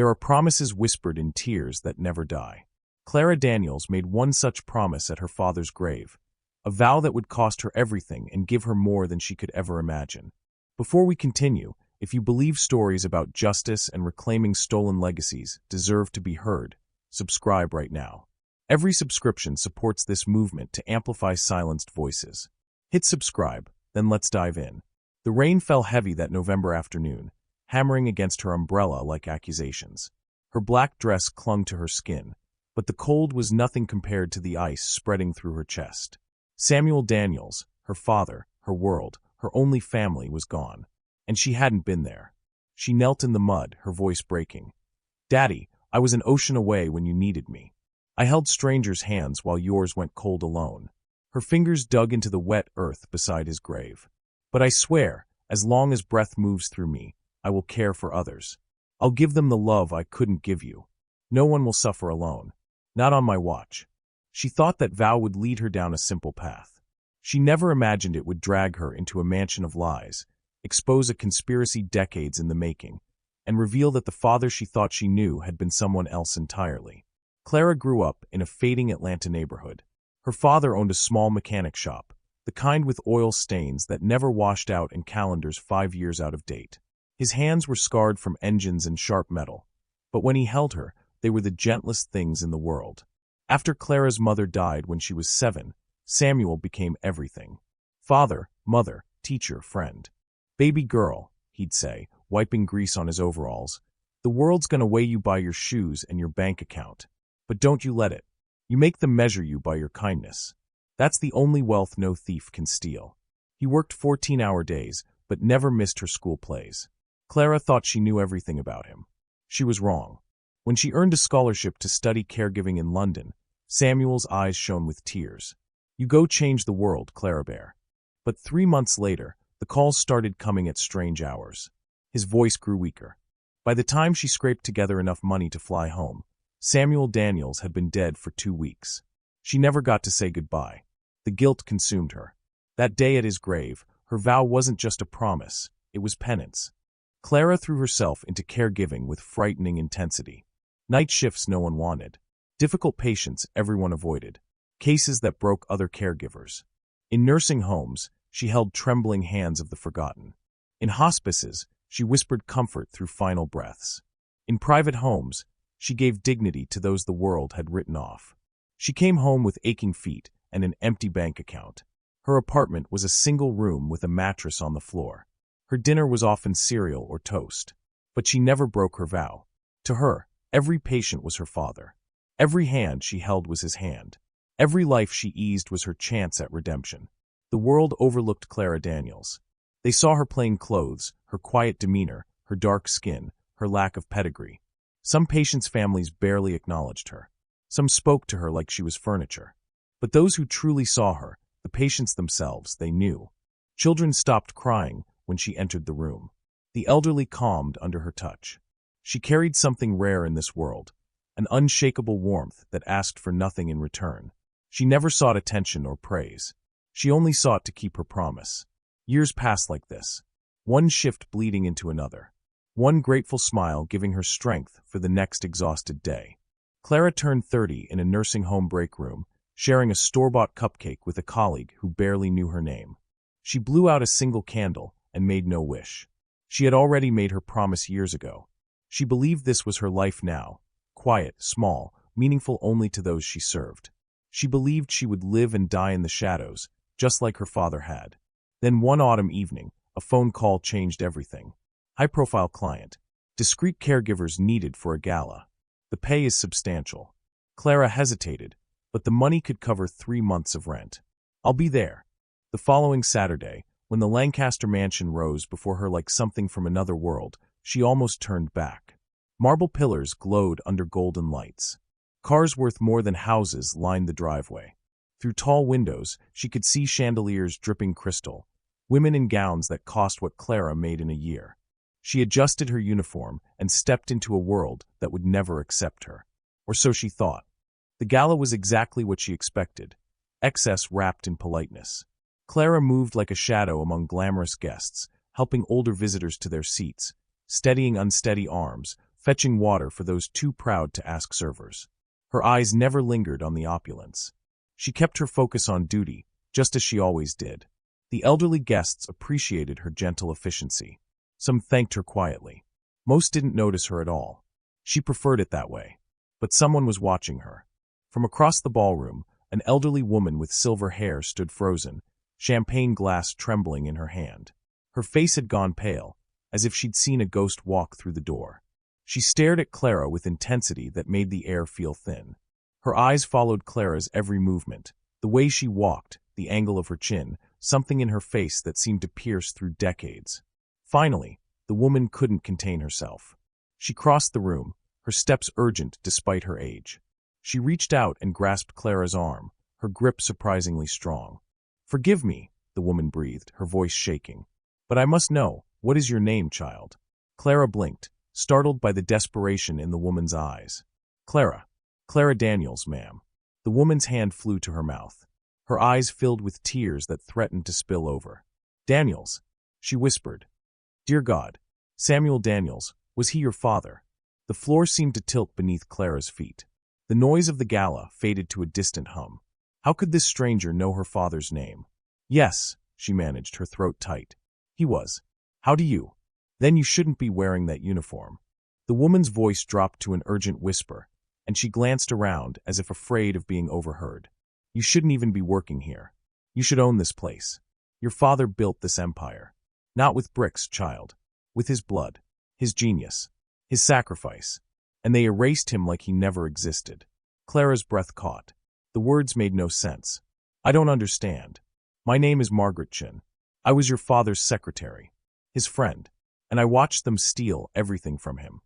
There are promises whispered in tears that never die. Clara Daniels made one such promise at her father's grave, a vow that would cost her everything and give her more than she could ever imagine. Before we continue, if you believe stories about justice and reclaiming stolen legacies deserve to be heard, subscribe right now. Every subscription supports this movement to amplify silenced voices. Hit subscribe, then let's dive in. The rain fell heavy that November afternoon, hammering against her umbrella like accusations. Her black dress clung to her skin, but the cold was nothing compared to the ice spreading through her chest. Samuel Daniels, her father, her world, her only family, was gone, and she hadn't been there. She knelt in the mud, her voice breaking. "Daddy, I was an ocean away when you needed me. I held strangers' hands while yours went cold alone." Her fingers dug into the wet earth beside his grave. "But I swear, as long as breath moves through me, I will care for others. I'll give them the love I couldn't give you. No one will suffer alone. Not on my watch." She thought that vow would lead her down a simple path. She never imagined it would drag her into a mansion of lies, expose a conspiracy decades in the making, and reveal that the father she thought she knew had been someone else entirely. Clara grew up in a fading Atlanta neighborhood. Her father owned a small mechanic shop, the kind with oil stains that never washed out and calendars 5 years out of date. His hands were scarred from engines and sharp metal, but when he held her, they were the gentlest things in the world. After Clara's mother died when she was 7, Samuel became everything. Father, mother, teacher, friend. "Baby girl," he'd say, wiping grease on his overalls, "the world's gonna weigh you by your shoes and your bank account. But don't you let it. You make them measure you by your kindness. That's the only wealth no thief can steal." He worked 14-hour days, but never missed her school plays. Clara thought she knew everything about him. She was wrong. When she earned a scholarship to study caregiving in London, Samuel's eyes shone with tears. "You go change the world, Clara Bear." But 3 months later, the calls started coming at strange hours. His voice grew weaker. By the time she scraped together enough money to fly home, Samuel Daniels had been dead for 2 weeks. She never got to say goodbye. The guilt consumed her. That day at his grave, her vow wasn't just a promise, it was penance. Clara threw herself into caregiving with frightening intensity. Night shifts no one wanted. Difficult patients everyone avoided. Cases that broke other caregivers. In nursing homes, she held trembling hands of the forgotten. In hospices, she whispered comfort through final breaths. In private homes, she gave dignity to those the world had written off. She came home with aching feet and an empty bank account. Her apartment was a single room with a mattress on the floor. Her dinner was often cereal or toast. But she never broke her vow. To her, every patient was her father. Every hand she held was his hand. Every life she eased was her chance at redemption. The world overlooked Clara Daniels. They saw her plain clothes, her quiet demeanor, her dark skin, her lack of pedigree. Some patients' families barely acknowledged her. Some spoke to her like she was furniture. But those who truly saw her, the patients themselves, they knew. Children stopped crying when she entered the room. The elderly calmed under her touch. She carried something rare in this world, an unshakable warmth that asked for nothing in return. She never sought attention or praise. She only sought to keep her promise. Years passed like this, one shift bleeding into another, one grateful smile giving her strength for the next exhausted day. Clara turned 30 in a nursing home break room, sharing a store-bought cupcake with a colleague who barely knew her name. She blew out a single candle and made no wish. She had already made her promise years ago. She believed this was her life now, quiet, small, meaningful only to those she served. She believed she would live and die in the shadows, just like her father had. Then one autumn evening, a phone call changed everything. High-profile client. Discreet caregivers needed for a gala. The pay is substantial. Clara hesitated, but the money could cover 3 months of rent. "I'll be there." The following Saturday, when the Lancaster mansion rose before her like something from another world, she almost turned back. Marble pillars glowed under golden lights. Cars worth more than houses lined the driveway. Through tall windows, she could see chandeliers dripping crystal, women in gowns that cost what Clara made in a year. She adjusted her uniform and stepped into a world that would never accept her. Or so she thought. The gala was exactly what she expected, excess wrapped in politeness. Clara moved like a shadow among glamorous guests, helping older visitors to their seats, steadying unsteady arms, fetching water for those too proud to ask servers. Her eyes never lingered on the opulence. She kept her focus on duty, just as she always did. The elderly guests appreciated her gentle efficiency. Some thanked her quietly. Most didn't notice her at all. She preferred it that way. But someone was watching her. From across the ballroom, an elderly woman with silver hair stood frozen, champagne glass trembling in her hand. Her face had gone pale, as if she'd seen a ghost walk through the door. She stared at Clara with intensity that made the air feel thin. Her eyes followed Clara's every movement, the way she walked, the angle of her chin, something in her face that seemed to pierce through decades. Finally, the woman couldn't contain herself. She crossed the room, her steps urgent despite her age. She reached out and grasped Clara's arm, her grip surprisingly strong. "Forgive me," the woman breathed, her voice shaking. "But I must know, what is your name, child?" Clara blinked, startled by the desperation in the woman's eyes. Clara Daniels, ma'am." The woman's hand flew to her mouth. Her eyes filled with tears that threatened to spill over. "Daniels," she whispered. "Dear God, Samuel Daniels, was he your father?" The floor seemed to tilt beneath Clara's feet. The noise of the gala faded to a distant hum. How could this stranger know her father's name? "Yes," she managed, her throat tight. "He was. How do you? Then you shouldn't be wearing that uniform." The woman's voice dropped to an urgent whisper, and she glanced around as if afraid of being overheard. "You shouldn't even be working here. You should own this place. Your father built this empire. Not with bricks, child. With his blood, his genius, his sacrifice. And they erased him like he never existed." Clara's breath caught. The words made no sense. "I don't understand. My name is Margaret Chin. I was your father's secretary, his friend, and I watched them steal everything from him."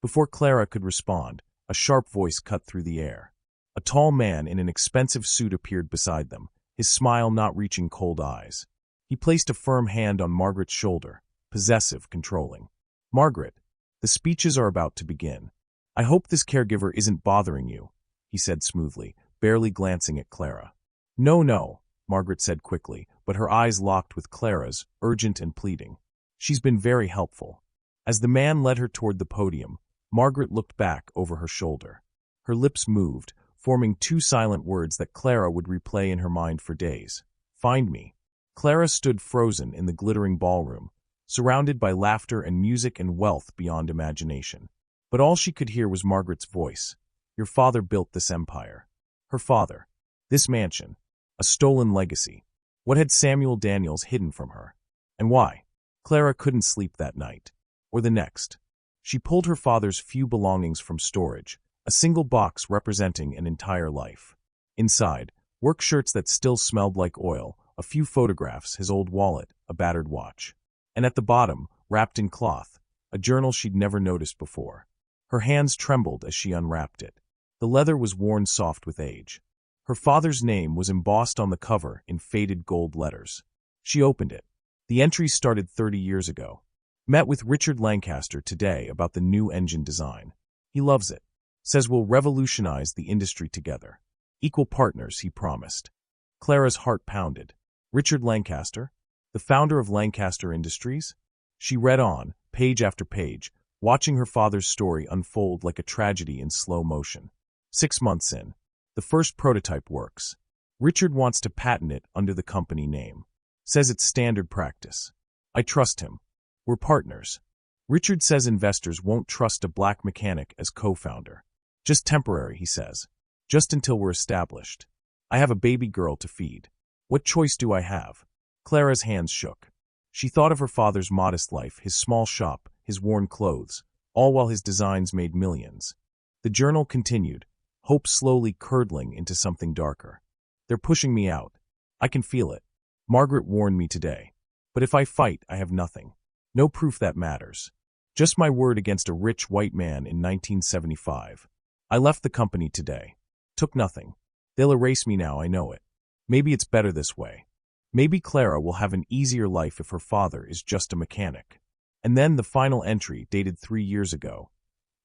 Before Clara could respond, a sharp voice cut through the air. A tall man in an expensive suit appeared beside them, his smile not reaching cold eyes. He placed a firm hand on Margaret's shoulder, possessive, controlling. "Margaret, the speeches are about to begin. I hope this caregiver isn't bothering you," he said smoothly, barely glancing at Clara. No, Margaret said quickly, but her eyes locked with Clara's, urgent and pleading. "She's been very helpful." As the man led her toward the podium, Margaret looked back over her shoulder. Her lips moved, forming two silent words that Clara would replay in her mind for days. "Find me." Clara stood frozen in the glittering ballroom, surrounded by laughter and music and wealth beyond imagination. But all she could hear was Margaret's voice. "Your father built this empire." Her father. This mansion. A stolen legacy. What had Samuel Daniels hidden from her? And why? Clara couldn't sleep that night. Or the next. She pulled her father's few belongings from storage, a single box representing an entire life. Inside, work shirts that still smelled like oil, a few photographs, his old wallet, a battered watch. And at the bottom, wrapped in cloth, a journal she'd never noticed before. Her hands trembled as she unwrapped it. The leather was worn soft with age. Her father's name was embossed on the cover in faded gold letters. She opened it. The entry started 30 years ago. "Met with Richard Lancaster today about the new engine design. He loves it. Says we'll revolutionize the industry together. Equal partners, he promised." Clara's heart pounded. Richard Lancaster? The founder of Lancaster Industries? She read on, page after page, watching her father's story unfold like a tragedy in slow motion. 6 months in. The first prototype works. Richard wants to patent it under the company name. Says it's standard practice. I trust him. We're partners. Richard says investors won't trust a black mechanic as co-founder. Just temporary, he says. Just until we're established. I have a baby girl to feed. What choice do I have? Clara's hands shook. She thought of her father's modest life, his small shop, his worn clothes, all while his designs made millions. The journal continued, hope slowly curdling into something darker. "They're pushing me out. I can feel it. Margaret warned me today. But if I fight, I have nothing. No proof that matters. Just my word against a rich white man in 1975. I left the company today. Took nothing. They'll erase me now, I know it. Maybe it's better this way. Maybe Clara will have an easier life if her father is just a mechanic." And then the final entry, dated 3 years ago.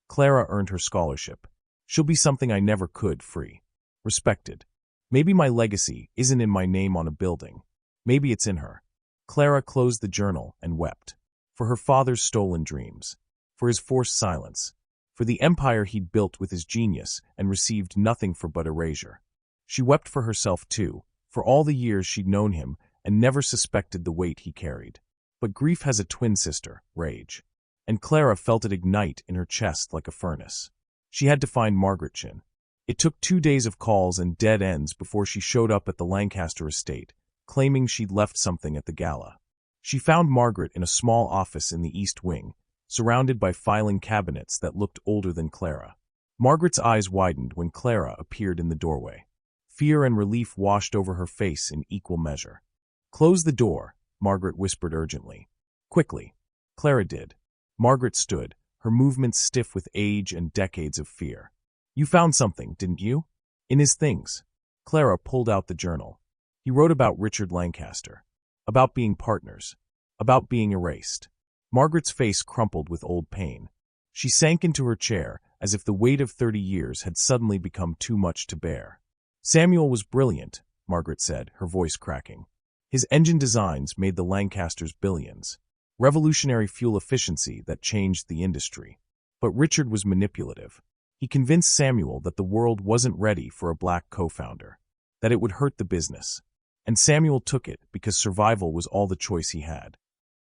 "Clara earned her scholarship. She'll be something I never could, free. Respected. Maybe my legacy isn't in my name on a building. Maybe it's in her." Clara closed the journal and wept. For her father's stolen dreams. For his forced silence. for the empire he'd built with his genius and received nothing for but erasure. She wept for herself too, for all the years she'd known him and never suspected the weight he carried. But grief has a twin sister, rage. And Clara felt it ignite in her chest like a furnace. She had to find Margaret Chin. It took 2 days of calls and dead ends before she showed up at the Lancaster estate, claiming she'd left something at the gala. She found Margaret in a small office in the East Wing, surrounded by filing cabinets that looked older than Clara. Margaret's eyes widened when Clara appeared in the doorway. Fear and relief washed over her face in equal measure. "Close the door," Margaret whispered urgently. Quickly. Clara did. Margaret stood, her movements stiff with age and decades of fear. "You found something, didn't you?" "In his things." Clara pulled out the journal. He wrote about Richard Lancaster. About being partners. About being erased. Margaret's face crumpled with old pain. She sank into her chair as if the weight of 30 years had suddenly become too much to bear. "Samuel was brilliant," Margaret said, her voice cracking. "His engine designs made the Lancasters billions. Revolutionary fuel efficiency that changed the industry. But Richard was manipulative. He convinced Samuel that the world wasn't ready for a black co-founder, that it would hurt the business. And Samuel took it because survival was all the choice he had."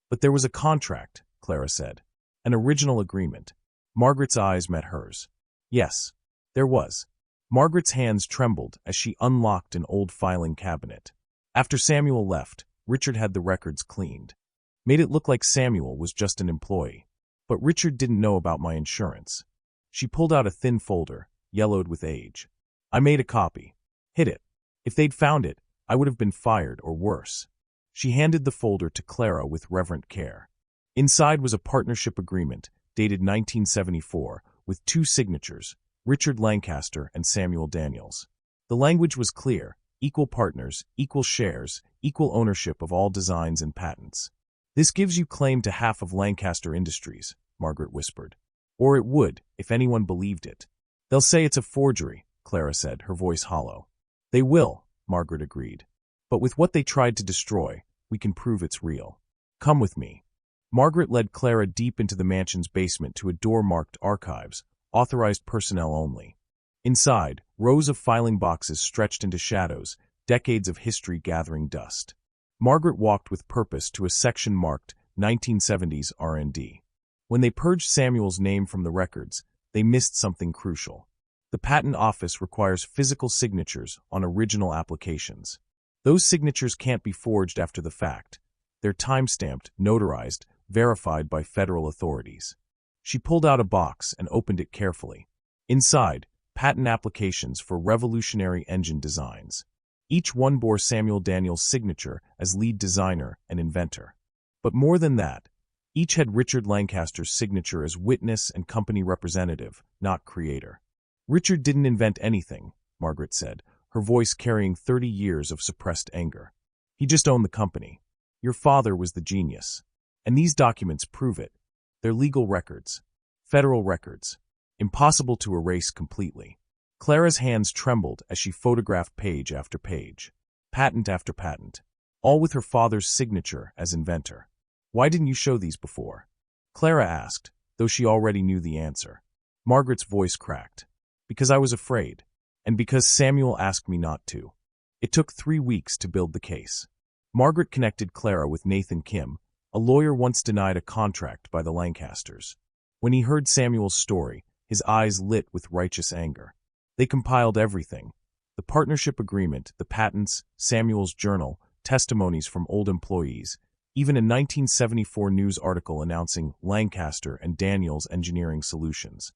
"But there was a contract," Clara said. "An original agreement." Margaret's eyes met hers. "Yes, there was." Margaret's hands trembled as she unlocked an old filing cabinet. After Samuel left, Richard had the records cleaned. Made it look like Samuel was just an employee. "But Richard didn't know about my insurance." She pulled out a thin folder, yellowed with age. "I made a copy. Hid it. If they'd found it, I would have been fired or worse." She handed the folder to Clara with reverent care. Inside was a partnership agreement, dated 1974, with 2 signatures, Richard Lancaster and Samuel Daniels. The language was clear: equal partners, equal shares, equal ownership of all designs and patents. "This gives you claim to half of Lancaster Industries," Margaret whispered. "Or it would, if anyone believed it." "They'll say it's a forgery," Clara said, her voice hollow. "They will," Margaret agreed. "But with what they tried to destroy, we can prove it's real. Come with me." Margaret led Clara deep into the mansion's basement to a door marked Archives, authorized personnel only. Inside, rows of filing boxes stretched into shadows, decades of history gathering dust. Margaret walked with purpose to a section marked 1970s R&D. When they purged Samuel's name from the records, they missed something crucial. The Patent Office requires physical signatures on original applications. Those signatures can't be forged after the fact. They're time-stamped, notarized, verified by federal authorities. She pulled out a box and opened it carefully. Inside, patent applications for revolutionary engine designs. Each one bore Samuel Daniels' signature as lead designer and inventor. But more than that, each had Richard Lancaster's signature as witness and company representative, not creator. "Richard didn't invent anything," Margaret said, her voice carrying 30 years of suppressed anger. "He just owned the company. Your father was the genius. And these documents prove it. They're legal records. Federal records. Impossible to erase completely." Clara's hands trembled as she photographed page after page, patent after patent, all with her father's signature as inventor. "Why didn't you show these before?" Clara asked, though she already knew the answer. Margaret's voice cracked. "Because I was afraid. And because Samuel asked me not to." It took 3 weeks to build the case. Margaret connected Clara with Nathan Kim, a lawyer once denied a contract by the Lancasters. When he heard Samuel's story, his eyes lit with righteous anger. They compiled everything: the partnership agreement, the patents, Samuel's journal, testimonies from old employees, even a 1974 news article announcing Lancaster and Daniels Engineering Solutions.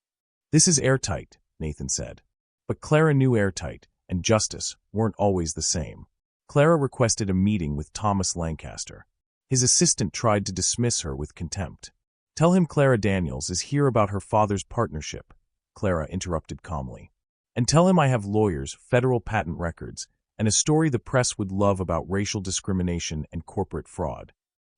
"This is airtight," Nathan said. But Clara knew airtight and justice weren't always the same. Clara requested a meeting with Thomas Lancaster. His assistant tried to dismiss her with contempt. "Tell him Clara Daniels is here about her father's partnership," Clara interrupted calmly. "And tell him I have lawyers, federal patent records, and a story the press would love about racial discrimination and corporate fraud."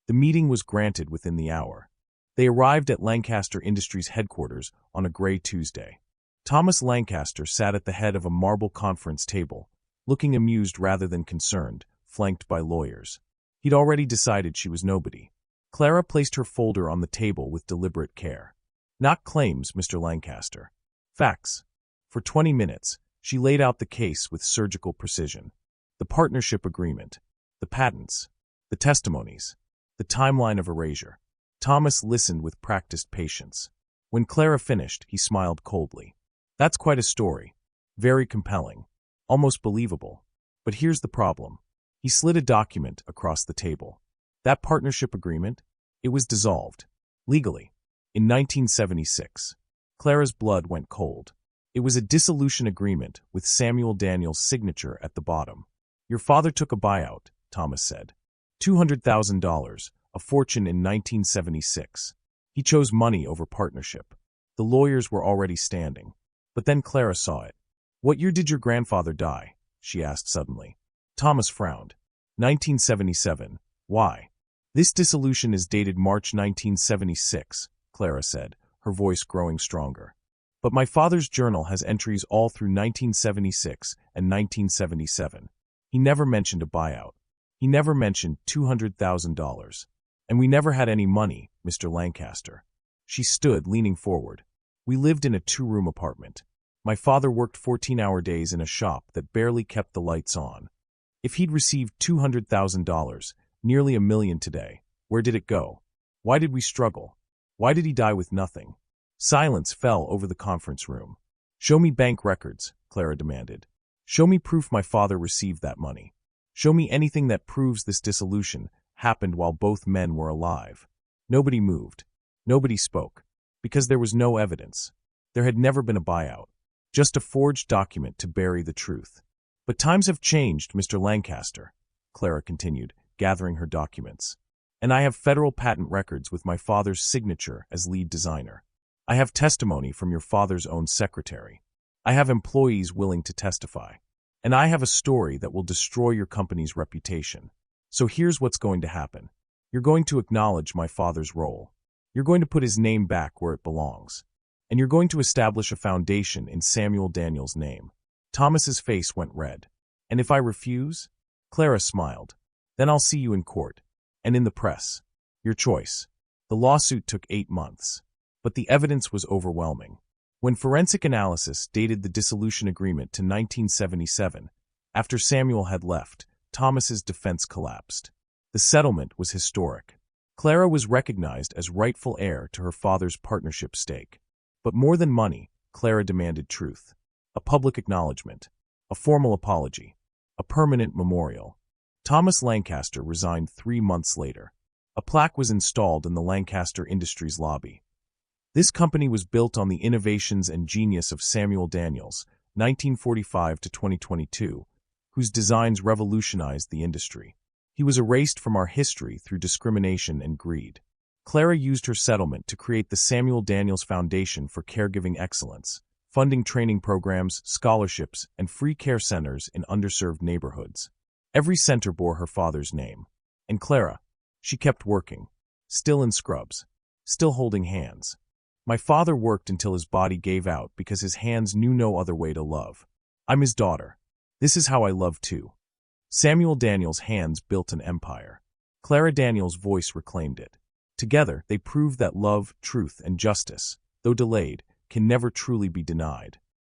The meeting was granted within the hour. They arrived at Lancaster Industries headquarters on a gray Tuesday. Thomas Lancaster sat at the head of a marble conference table, looking amused rather than concerned, flanked by lawyers. He'd already decided she was nobody. Clara placed her folder on the table with deliberate care. Not claims, Mr. Lancaster. Facts. For 20 minutes, she laid out the case with surgical precision. The partnership agreement, the patents, the testimonies, the timeline of erasure. Thomas listened with practiced patience. When Clara finished, he smiled coldly. That's quite a story. Very compelling. Almost believable. But here's the problem. He slid a document across the table. That partnership agreement? It was dissolved. Legally. In 1976. Clara's blood went cold. It was a dissolution agreement with Samuel Daniels' signature at the bottom. Your father took a buyout, Thomas said. $200,000, a fortune in 1976. He chose money over partnership. The lawyers were already standing. But then Clara saw it. What year did your grandfather die? She asked suddenly. Thomas frowned. 1977. Why? This dissolution is dated March 1976, Clara said, her voice growing stronger. But my father's journal has entries all through 1976 and 1977. He never mentioned a buyout. He never mentioned $200,000. And we never had any money, Mr. Lancaster. She stood, leaning forward. We lived in a 2-room apartment. My father worked 14-hour days in a shop that barely kept the lights on. If he'd received $200,000, nearly $1 million today, where did it go? Why did we struggle? Why did he die with nothing? Silence fell over the conference room. Show me bank records, Clara demanded. Show me proof my father received that money. Show me anything that proves this dissolution happened while both men were alive. Nobody moved. Nobody spoke. Because there was no evidence. There had never been a buyout. Just a forged document to bury the truth. But times have changed, Mr. Lancaster, Clara continued, gathering her documents. And I have federal patent records with my father's signature as lead designer. I have testimony from your father's own secretary. I have employees willing to testify. And I have a story that will destroy your company's reputation. So here's what's going to happen. You're going to acknowledge my father's role. You're going to put his name back where it belongs. And you're going to establish a foundation in Samuel Daniels' name. Thomas's face went red. And if I refuse? Clara smiled. Then I'll see you in court. And in the press. Your choice. The lawsuit took 8 months. But the evidence was overwhelming. When forensic analysis dated the dissolution agreement to 1977, after Samuel had left, Thomas's defense collapsed. The settlement was historic. Clara was recognized as rightful heir to her father's partnership stake. But more than money, Clara demanded truth. A public acknowledgement. A formal apology. A permanent memorial. Thomas Lancaster resigned 3 months later. A plaque was installed in the Lancaster Industries lobby. This company was built on the innovations and genius of Samuel Daniels, 1945 to 2022, whose designs revolutionized the industry. He was erased from our history through discrimination and greed. Clara used her settlement to create the Samuel Daniels Foundation for Caregiving Excellence, funding training programs, scholarships, and free care centers in underserved neighborhoods. Every center bore her father's name. And Clara, she kept working, still in scrubs, still holding hands. My father worked until his body gave out because his hands knew no other way to love. I'm his daughter. This is how I love too. Samuel Daniels' hands built an empire. Clara Daniels' voice reclaimed it. Together, they proved that love, truth, and justice, though delayed, can never truly be denied.